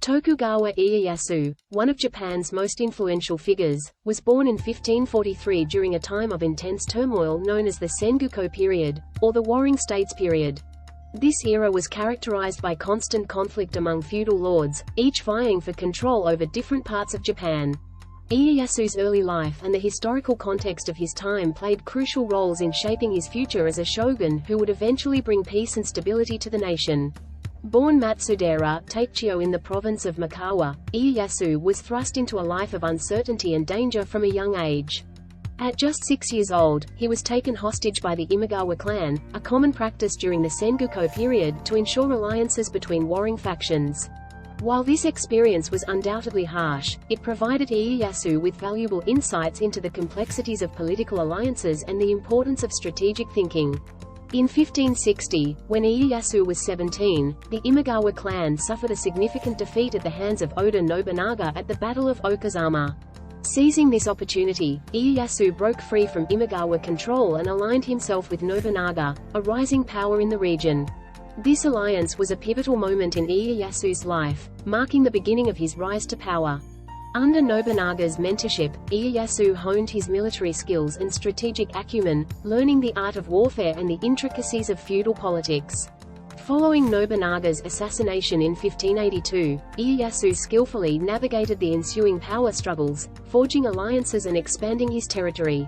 Tokugawa Ieyasu, one of Japan's most influential figures, was born in 1543 during a time of intense turmoil known as the Sengoku period, or the Warring States period. This era was characterized by constant conflict among feudal lords, each vying for control over different parts of Japan. Ieyasu's early life and the historical context of his time played crucial roles in shaping his future as a shogun who would eventually bring peace and stability to the nation. Born Matsudaira Takechiyo in the province of Imagawa, Ieyasu was thrust into a life of uncertainty and danger from a young age. At just 6 years old, he was taken hostage by the Imagawa clan, a common practice during the Sengoku period to ensure alliances between warring factions. While this experience was undoubtedly harsh, it provided Ieyasu with valuable insights into the complexities of political alliances and the importance of strategic thinking. In 1560, when Ieyasu was 17, the Imagawa clan suffered a significant defeat at the hands of Oda Nobunaga at the Battle of Okazama. Seizing this opportunity, Ieyasu broke free from Imagawa control and aligned himself with Nobunaga, a rising power in the region. This alliance was a pivotal moment in Ieyasu's life, marking the beginning of his rise to power. Under Nobunaga's mentorship, Ieyasu honed his military skills and strategic acumen, learning the art of warfare and the intricacies of feudal politics. Following Nobunaga's assassination in 1582, Ieyasu skillfully navigated the ensuing power struggles, forging alliances and expanding his territory.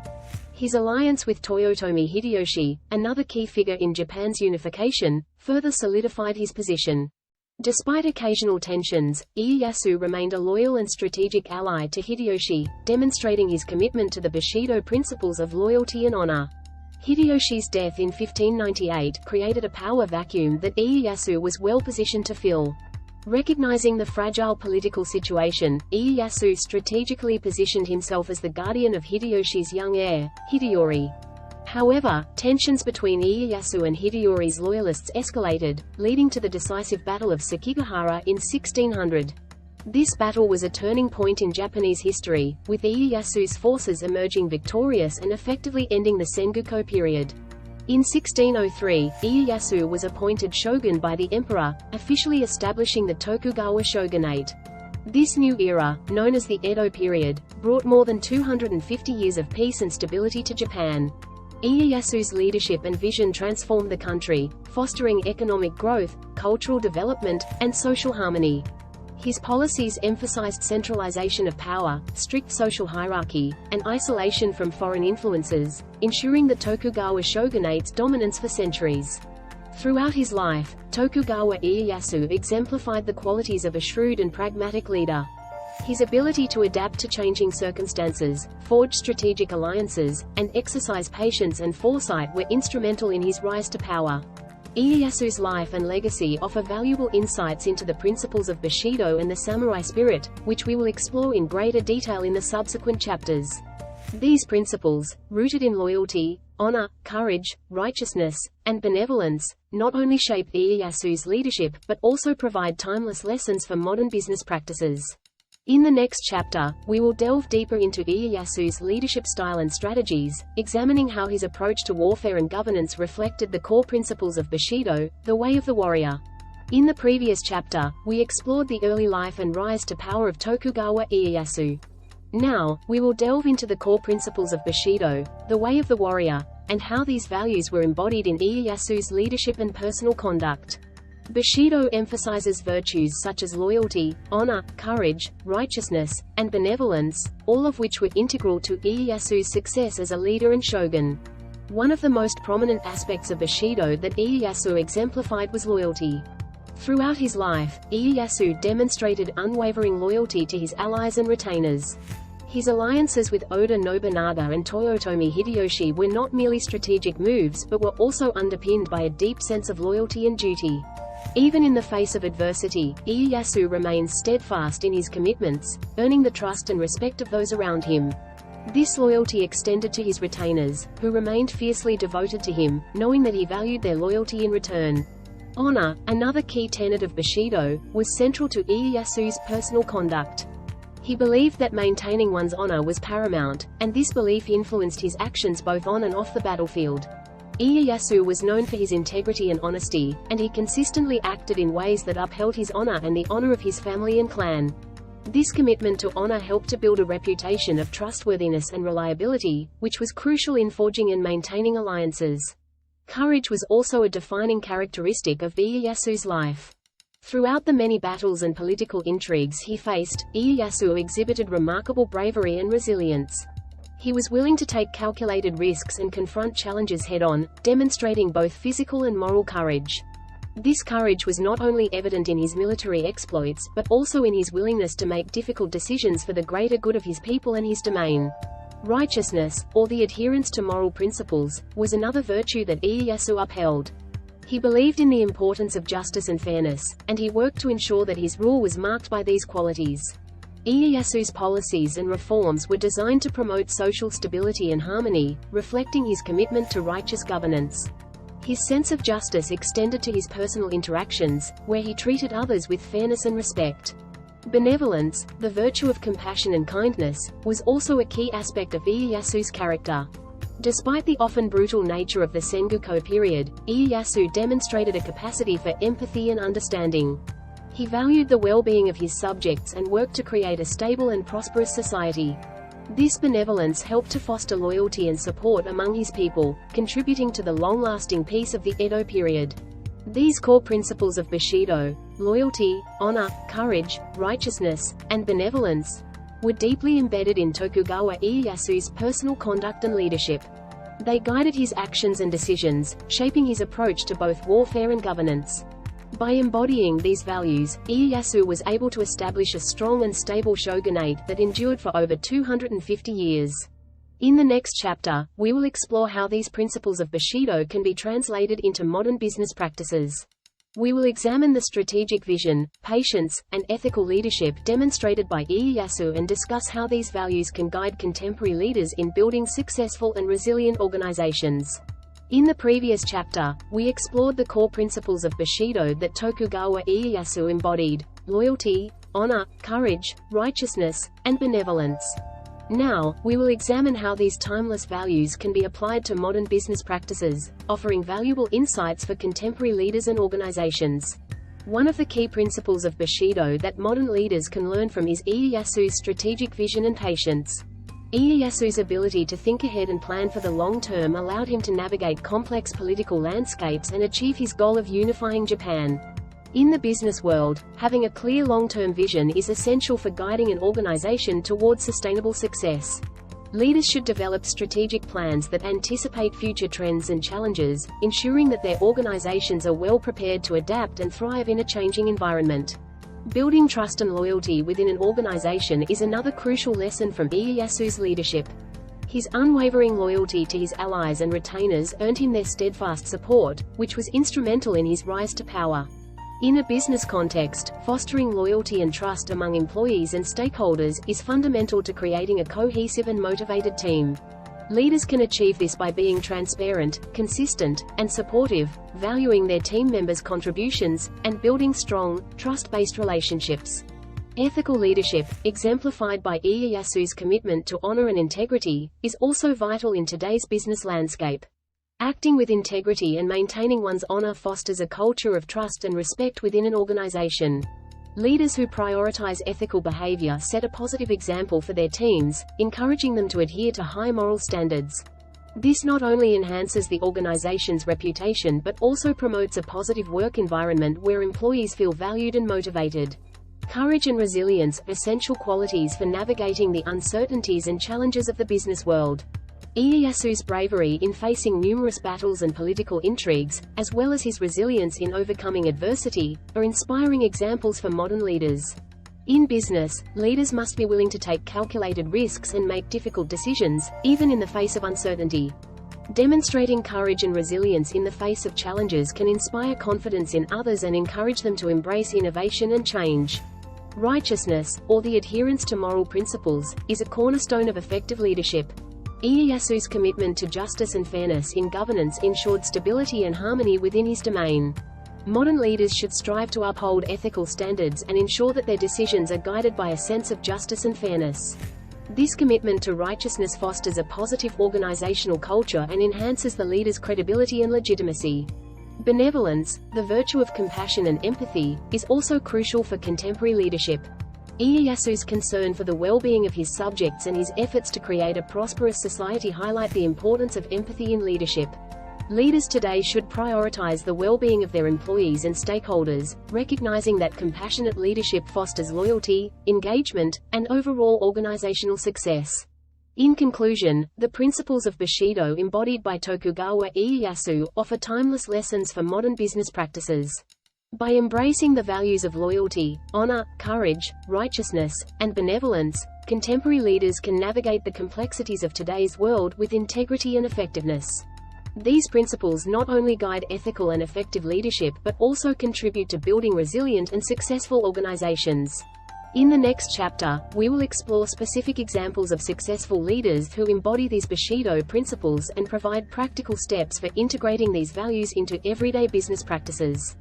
His alliance with Toyotomi Hideyoshi, another key figure in Japan's unification, further solidified his position. Despite occasional tensions, Ieyasu remained a loyal and strategic ally to Hideyoshi, demonstrating his commitment to the Bushido principles of loyalty and honor. Hideyoshi's death in 1598 created a power vacuum that Ieyasu was well positioned to fill. Recognizing the fragile political situation, Ieyasu strategically positioned himself as the guardian of Hideyoshi's young heir, Hideyori. However, tensions between Ieyasu and Hideyori's loyalists escalated, leading to the decisive Battle of Sekigahara in 1600. This battle was a turning point in Japanese history, with Ieyasu's forces emerging victorious and effectively ending the Sengoku period. In 1603, Ieyasu was appointed shogun by the emperor, officially establishing the Tokugawa shogunate. This new era, known as the Edo period, brought more than 250 years of peace and stability to Japan. Ieyasu's leadership and vision transformed the country, fostering economic growth, cultural development, and social harmony. His policies emphasized centralization of power, strict social hierarchy, and isolation from foreign influences, ensuring the Tokugawa shogunate's dominance for centuries. Throughout his life, Tokugawa Ieyasu exemplified the qualities of a shrewd and pragmatic leader. His ability to adapt to changing circumstances, forge strategic alliances, and exercise patience and foresight were instrumental in his rise to power. Ieyasu's life and legacy offer valuable insights into the principles of Bushido and the samurai spirit, which we will explore in greater detail in the subsequent chapters. These principles, rooted in loyalty, honor, courage, righteousness, and benevolence, not only shape Ieyasu's leadership but also provide timeless lessons for modern business practices. In the next chapter, we will delve deeper into Ieyasu's leadership style and strategies, examining how his approach to warfare and governance reflected the core principles of Bushido, the way of the warrior. In the previous chapter, we explored the early life and rise to power of Tokugawa Ieyasu. Now, we will delve into the core principles of Bushido, the way of the warrior, and how these values were embodied in Ieyasu's leadership and personal conduct. Bushido emphasizes virtues such as loyalty, honor, courage, righteousness, and benevolence, all of which were integral to Ieyasu's success as a leader and shogun. One of the most prominent aspects of Bushido that Ieyasu exemplified was loyalty. Throughout his life, Ieyasu demonstrated unwavering loyalty to his allies and retainers. His alliances with Oda Nobunaga and Toyotomi Hideyoshi were not merely strategic moves but were also underpinned by a deep sense of loyalty and duty. Even in the face of adversity, Ieyasu remains steadfast in his commitments, earning the trust and respect of those around him. This loyalty extended to his retainers, who remained fiercely devoted to him, knowing that he valued their loyalty in return. Honor, another key tenet of Bushido, was central to Ieyasu's personal conduct. He believed that maintaining one's honor was paramount, and this belief influenced his actions both on and off the battlefield. Ieyasu was known for his integrity and honesty, and he consistently acted in ways that upheld his honor and the honor of his family and clan. This commitment to honor helped to build a reputation of trustworthiness and reliability, which was crucial in forging and maintaining alliances. Courage was also a defining characteristic of Ieyasu's life. Throughout the many battles and political intrigues he faced, Ieyasu exhibited remarkable bravery and resilience. He was willing to take calculated risks and confront challenges head-on, demonstrating both physical and moral courage. This courage was not only evident in his military exploits, but also in his willingness to make difficult decisions for the greater good of his people and his domain. Righteousness, or the adherence to moral principles, was another virtue that Ieyasu upheld. He believed in the importance of justice and fairness, and he worked to ensure that his rule was marked by these qualities. Ieyasu's policies and reforms were designed to promote social stability and harmony, reflecting his commitment to righteous governance. His sense of justice extended to his personal interactions, where he treated others with fairness and respect. Benevolence, the virtue of compassion and kindness, was also a key aspect of Ieyasu's character. Despite the often brutal nature of the Sengoku period, Ieyasu demonstrated a capacity for empathy and understanding. He valued the well-being of his subjects and worked to create a stable and prosperous society. This benevolence helped to foster loyalty and support among his people, contributing to the long-lasting peace of the Edo period. These core principles of Bushido, loyalty, honor, courage, righteousness, and benevolence, were deeply embedded in Tokugawa Ieyasu's personal conduct and leadership. They guided his actions and decisions, shaping his approach to both warfare and governance. By embodying these values, Ieyasu was able to establish a strong and stable shogunate that endured for over 250 years. In the next chapter, we will explore how these principles of Bushido can be translated into modern business practices. We will examine the strategic vision, patience, and ethical leadership demonstrated by Ieyasu and discuss how these values can guide contemporary leaders in building successful and resilient organizations. In the previous chapter, we explored the core principles of Bushido that Tokugawa Ieyasu embodied: loyalty, honor, courage, righteousness, and benevolence. Now, we will examine how these timeless values can be applied to modern business practices, offering valuable insights for contemporary leaders and organizations. One of the key principles of Bushido that modern leaders can learn from is Ieyasu's strategic vision and patience. Ieyasu's ability to think ahead and plan for the long term allowed him to navigate complex political landscapes and achieve his goal of unifying Japan. In the business world, having a clear long-term vision is essential for guiding an organization towards sustainable success. Leaders should develop strategic plans that anticipate future trends and challenges, ensuring that their organizations are well prepared to adapt and thrive in a changing environment. Building trust and loyalty within an organization is another crucial lesson from Ieyasu's leadership. His unwavering loyalty to his allies and retainers earned him their steadfast support, which was instrumental in his rise to power. In a business context, fostering loyalty and trust among employees and stakeholders is fundamental to creating a cohesive and motivated team. Leaders can achieve this by being transparent, consistent, and supportive, valuing their team members' contributions, and building strong, trust-based relationships. Ethical leadership, exemplified by Ieyasu's commitment to honor and integrity, is also vital in today's business landscape. Acting with integrity and maintaining one's honor fosters a culture of trust and respect within an organization. Leaders who prioritize ethical behavior set a positive example for their teams, encouraging them to adhere to high moral standards. This not only enhances the organization's reputation but also promotes a positive work environment where employees feel valued and motivated. Courage and resilience are essential qualities for navigating the uncertainties and challenges of the business world. Ieyasu's bravery in facing numerous battles and political intrigues, as well as his resilience in overcoming adversity, are inspiring examples for modern leaders. In business, leaders must be willing to take calculated risks and make difficult decisions, even in the face of uncertainty. Demonstrating courage and resilience in the face of challenges can inspire confidence in others and encourage them to embrace innovation and change. Righteousness, or the adherence to moral principles, is a cornerstone of effective leadership. Ieyasu's commitment to justice and fairness in governance ensured stability and harmony within his domain. Modern leaders should strive to uphold ethical standards and ensure that their decisions are guided by a sense of justice and fairness. This commitment to righteousness fosters a positive organizational culture and enhances the leader's credibility and legitimacy. Benevolence, the virtue of compassion and empathy, is also crucial for contemporary leadership. Ieyasu's concern for the well-being of his subjects and his efforts to create a prosperous society highlight the importance of empathy in leadership. Leaders today should prioritize the well-being of their employees and stakeholders, recognizing that compassionate leadership fosters loyalty, engagement, and overall organizational success. In conclusion, the principles of Bushido embodied by Tokugawa Ieyasu offer timeless lessons for modern business practices. By embracing the values of loyalty, honor, courage, righteousness, and benevolence, contemporary leaders can navigate the complexities of today's world with integrity and effectiveness. These principles not only guide ethical and effective leadership but also contribute to building resilient and successful organizations. In the next chapter, we will explore specific examples of successful leaders who embody these Bushido principles and provide practical steps for integrating these values into everyday business practices.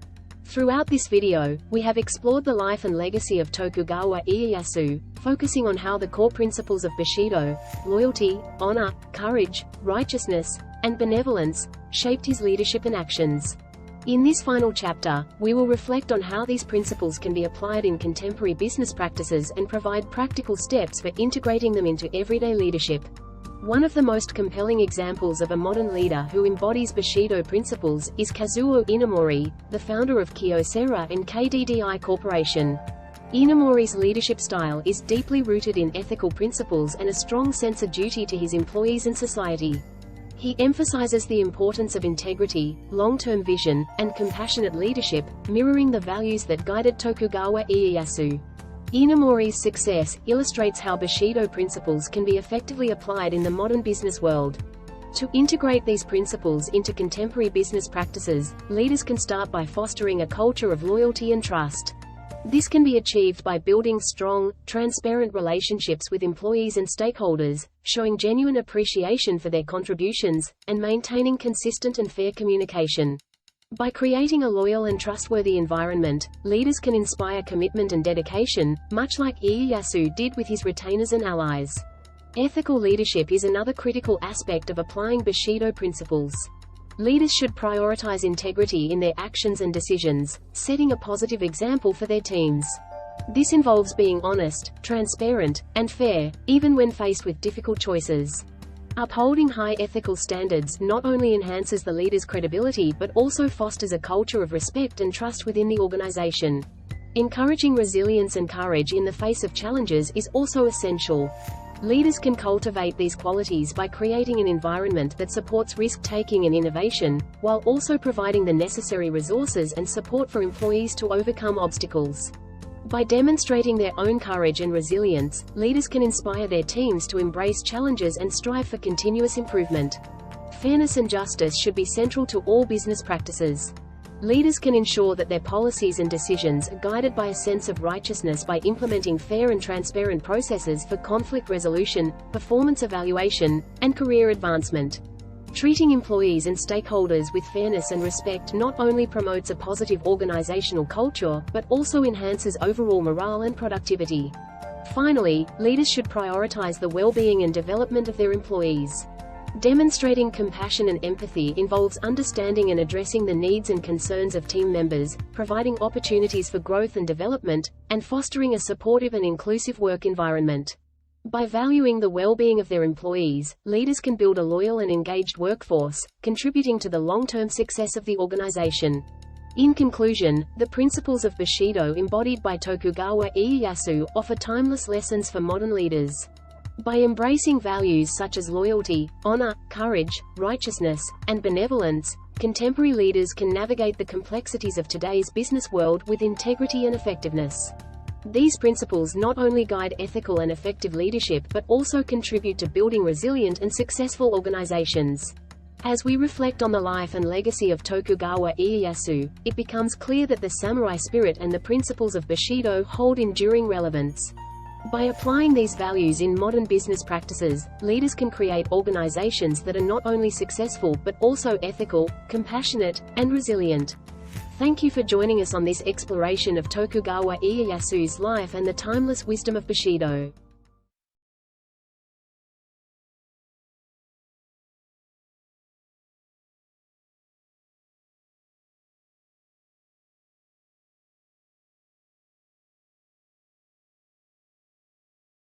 Throughout this video, we have explored the life and legacy of Tokugawa Ieyasu, focusing on how the core principles of Bushido, loyalty, honor, courage, righteousness, and benevolence, shaped his leadership and actions. In this final chapter, we will reflect on how these principles can be applied in contemporary business practices and provide practical steps for integrating them into everyday leadership. One of the most compelling examples of a modern leader who embodies Bushido principles is Kazuo Inamori, the founder of Kyocera and KDDI Corporation. Inamori's leadership style is deeply rooted in ethical principles and a strong sense of duty to his employees and society. He emphasizes the importance of integrity, long-term vision, and compassionate leadership, mirroring the values that guided Tokugawa Ieyasu. Inamori's success illustrates how Bushido principles can be effectively applied in the modern business world. To integrate these principles into contemporary business practices, leaders can start by fostering a culture of loyalty and trust. This can be achieved by building strong, transparent relationships with employees and stakeholders, showing genuine appreciation for their contributions, and maintaining consistent and fair communication. By creating a loyal and trustworthy environment, leaders can inspire commitment and dedication, much like Ieyasu did with his retainers and allies. Ethical leadership is another critical aspect of applying Bushido principles. Leaders should prioritize integrity in their actions and decisions, setting a positive example for their teams. This involves being honest, transparent, and fair, even when faced with difficult choices. Upholding high ethical standards not only enhances the leader's credibility but also fosters a culture of respect and trust within the organization. Encouraging resilience and courage in the face of challenges is also essential. Leaders can cultivate these qualities by creating an environment that supports risk-taking and innovation, while also providing the necessary resources and support for employees to overcome obstacles. By demonstrating their own courage and resilience, leaders can inspire their teams to embrace challenges and strive for continuous improvement. Fairness and justice should be central to all business practices. Leaders can ensure that their policies and decisions are guided by a sense of righteousness by implementing fair and transparent processes for conflict resolution, performance evaluation, and career advancement. Treating employees and stakeholders with fairness and respect not only promotes a positive organizational culture, but also enhances overall morale and productivity. Finally, leaders should prioritize the well-being and development of their employees. Demonstrating compassion and empathy involves understanding and addressing the needs and concerns of team members, providing opportunities for growth and development, and fostering a supportive and inclusive work environment. By valuing the well-being of their employees, leaders can build a loyal and engaged workforce, contributing to the long-term success of the organization. In conclusion, the principles of Bushido embodied by Tokugawa Ieyasu offer timeless lessons for modern leaders. By embracing values such as loyalty, honor, courage, righteousness, and benevolence, contemporary leaders can navigate the complexities of today's business world with integrity and effectiveness. These principles not only guide ethical and effective leadership but also contribute to building resilient and successful organizations. As we reflect on the life and legacy of Tokugawa Ieyasu, it becomes clear that the samurai spirit and the principles of Bushido hold enduring relevance. By applying these values in modern business practices, leaders can create organizations that are not only successful but also ethical, compassionate, and resilient. Thank you for joining us on this exploration of Tokugawa Ieyasu's life and the timeless wisdom of Bushido.